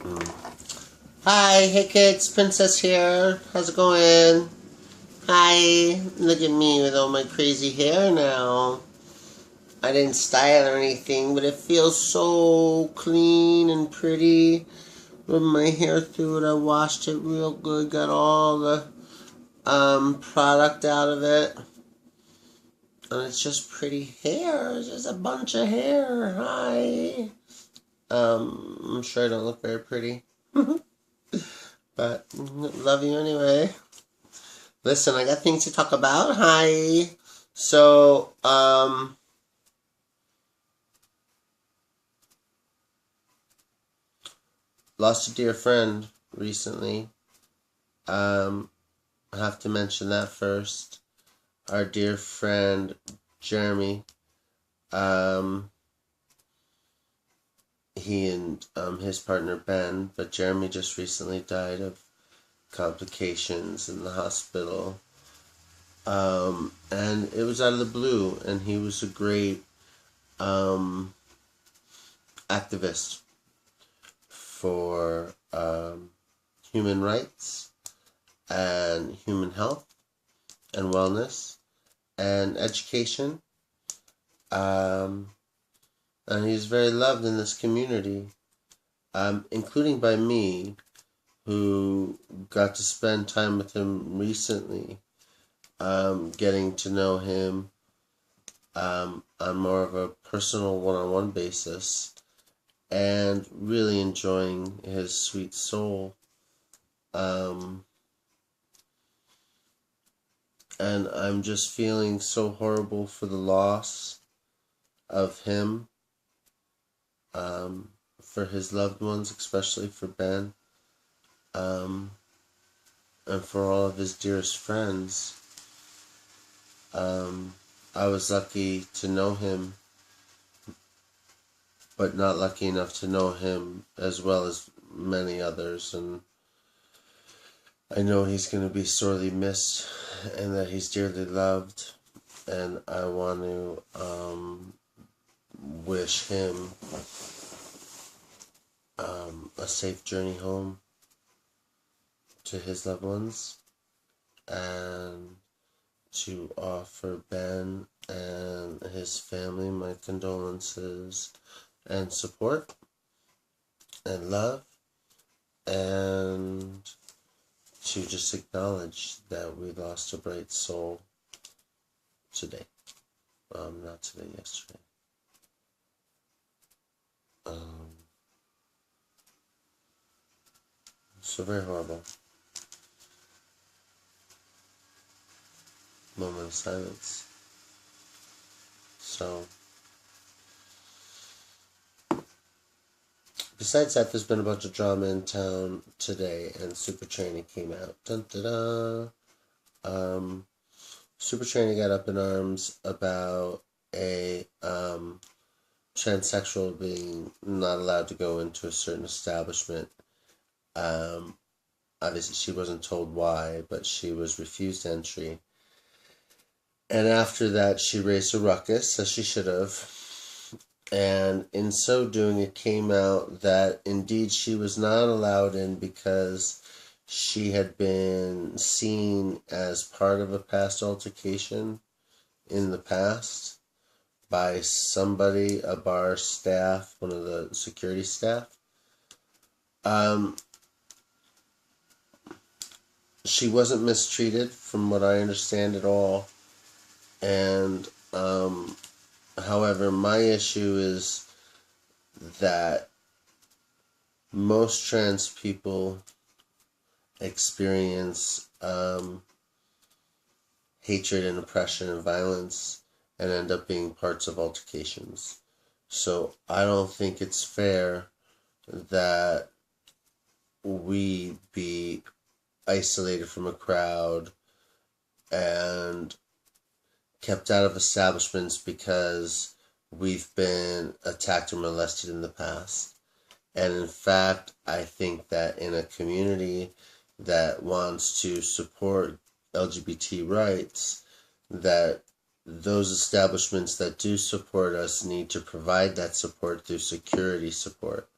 Hi, hey kids, Princess here. How's it going? Hi, look at me with all my crazy hair now. I didn't style or anything, but it feels so clean and pretty. With my hair through it, I washed it real good, got all the product out of it. And it's just pretty hair. It's just a bunch of hair. Hi. I'm sure I don't look very pretty. But love you anyway. Listen, I got things to talk about. Hi. So, lost a dear friend recently. I have to mention that first. Our dear friend, Jeremy. He and his partner, Ben, but Jeremy just recently died of complications in the hospital. And it was out of the blue, and he was a great activist for human rights and human health and wellness and education. And he's very loved in this community, including by me, who got to spend time with him recently, getting to know him on more of a personal one-on-one basis, and really enjoying his sweet soul. And I'm just feeling so horrible for the loss of him, for his loved ones, especially for Ben, and for all of his dearest friends. I was lucky to know him, but not lucky enough to know him as well as many others, and I know he's going to be sorely missed and that he's dearly loved, and I want to wish him a safe journey home to his loved ones, and to offer Ben and his family my condolences and support and love, and to just acknowledge that we lost a bright soul today. Not today, yesterday. So very horrible. Moment of silence. So, besides that, there's been a bunch of drama in town today, and Super Tranny came out. Dun, da, da. Super Tranny got up in arms about a transsexual being not allowed to go into a certain establishment. Obviously, she wasn't told why, but she was refused entry. And after that, she raised a ruckus, as she should have. And in so doing, it came out that indeed she was not allowed in because she had been seen as part of a past altercation in the past by somebody, a bar staff, one of the security staff. She wasn't mistreated, from what I understand at all. And, however, my issue is that most trans people experience hatred and oppression and violence and end up being parts of altercations. So I don't think it's fair that we be isolated from a crowd and kept out of establishments because we've been attacked or molested in the past. And in fact, I think that in a community that wants to support LGBT rights, that those establishments that do support us need to provide that support through security support.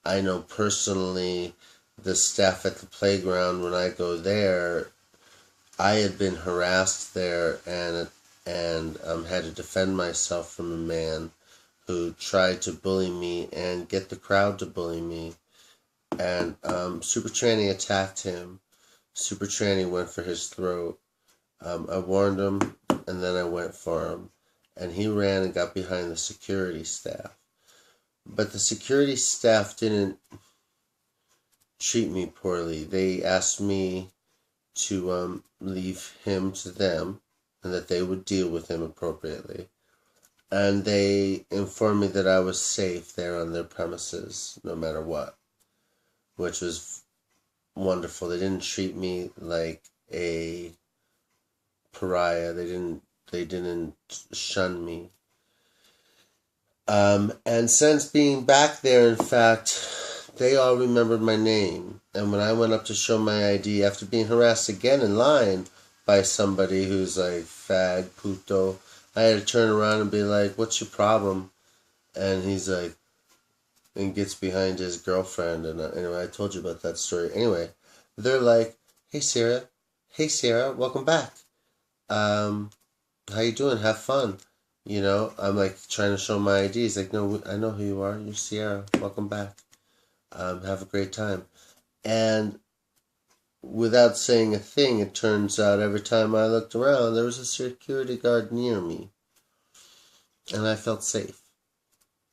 I know personally the staff at the playground, when I go there, I had been harassed there and had to defend myself from a man who tried to bully me and get the crowd to bully me. And Super Tranny attacked him. Super Tranny went for his throat. I warned him, and then I went for him. And he ran and got behind the security staff. But the security staff didn't treat me poorly. They asked me to leave him to them, and that they would deal with him appropriately. And they informed me that I was safe there on their premises, no matter what, which was wonderful. They didn't treat me like a pariah. They didn't shun me. And since being back there, in fact, they all remembered my name. And when I went up to show my ID, after being harassed again in line by somebody who's like, fag, puto, I had to turn around and be like, what's your problem? And he's like, and gets behind his girlfriend. And anyway, I told you about that story. Anyway, they're like, hey Sarah, welcome back. How you doing? Have fun. You know, I'm like trying to show my ID. He's like, no, I know who you are. You're Sierra. Welcome back. Have a great time. And without saying a thing, it turns out every time I looked around, there was a security guard near me. And I felt safe.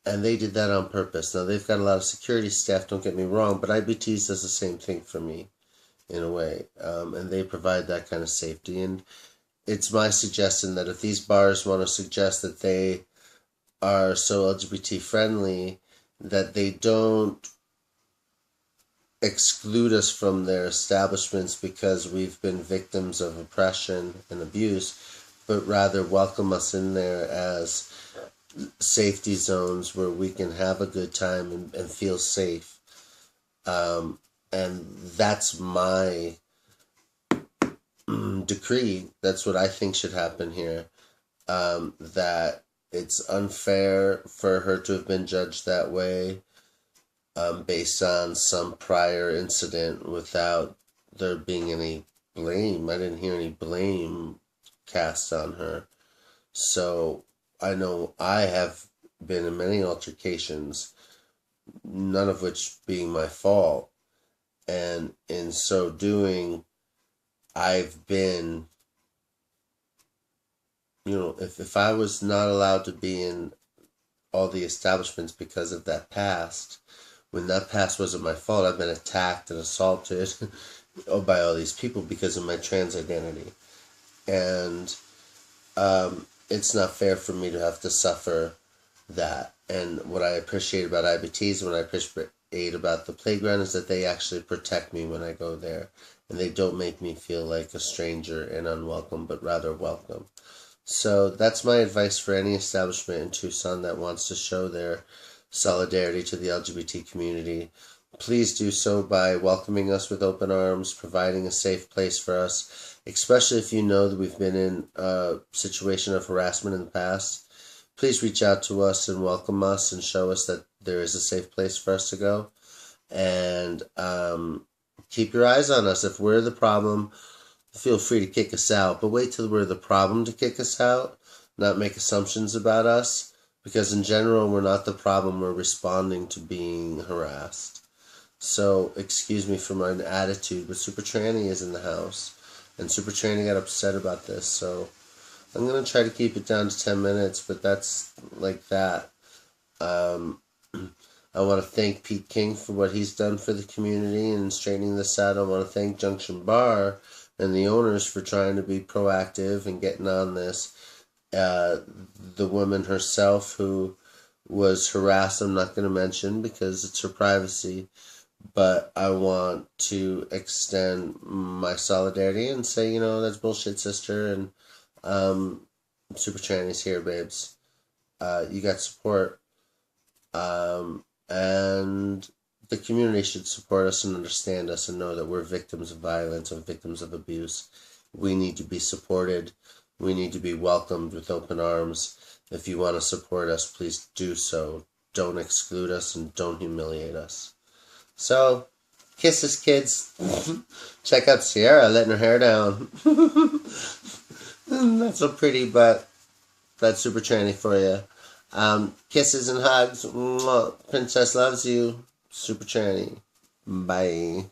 And they did that on purpose. Now, they've got a lot of security staff, don't get me wrong, but IBTs does the same thing for me, in a way. And they provide that kind of safety. And it's my suggestion that if these bars want to suggest that they are so LGBT friendly, that they don't exclude us from their establishments because we've been victims of oppression and abuse, but rather welcome us in there as safety zones where we can have a good time and feel safe. And that's my decree. That's what I think should happen here. That it's unfair for her to have been judged that way, based on some prior incident without there being any blame. I didn't hear any blame cast on her. So I know I have been in many altercations, none of which being my fault. And in so doing, I've been, you know, if I was not allowed to be in all the establishments because of that past, when that past wasn't my fault, I've been attacked and assaulted by all these people because of my trans identity. And it's not fair for me to have to suffer that. And what I appreciate about IBTs, what I appreciate about the playground, is that they actually protect me when I go there. And they don't make me feel like a stranger and unwelcome, but rather welcome. So that's my advice for any establishment in Tucson that wants to show their solidarity to the LGBT community. Please do so by welcoming us with open arms, providing a safe place for us, especially if you know that we've been in a situation of harassment in the past. Please reach out to us and welcome us and show us that there is a safe place for us to go. And keep your eyes on us. If we're the problem, feel free to kick us out. But wait till we're the problem to kick us out, not make assumptions about us. Because in general, we're not the problem. We're responding to being harassed. So, excuse me for my attitude, but Super Tranny is in the house. And Super Tranny got upset about this. So, I'm going to try to keep it down to 10 minutes, but that's like that. I want to thank Pete King for what he's done for the community and straightening this out. I want to thank Junction Bar and the owners for trying to be proactive and getting on this. The woman herself who was harassed, I'm not going to mention because it's her privacy, but I want to extend my solidarity and say, you know, that's bullshit, sister, and Super Tranny's here, babes. You got support, and the community should support us and understand us and know that we're victims of violence and victims of abuse. We need to be supported. We need to be welcomed with open arms. If you want to support us, please do so. Don't exclude us and don't humiliate us. So, kisses, kids. Check out Sierra letting her hair down. Not so pretty, but that's super tranny for you. Kisses and hugs. Mwah. Princess loves you. Super tranny. Bye.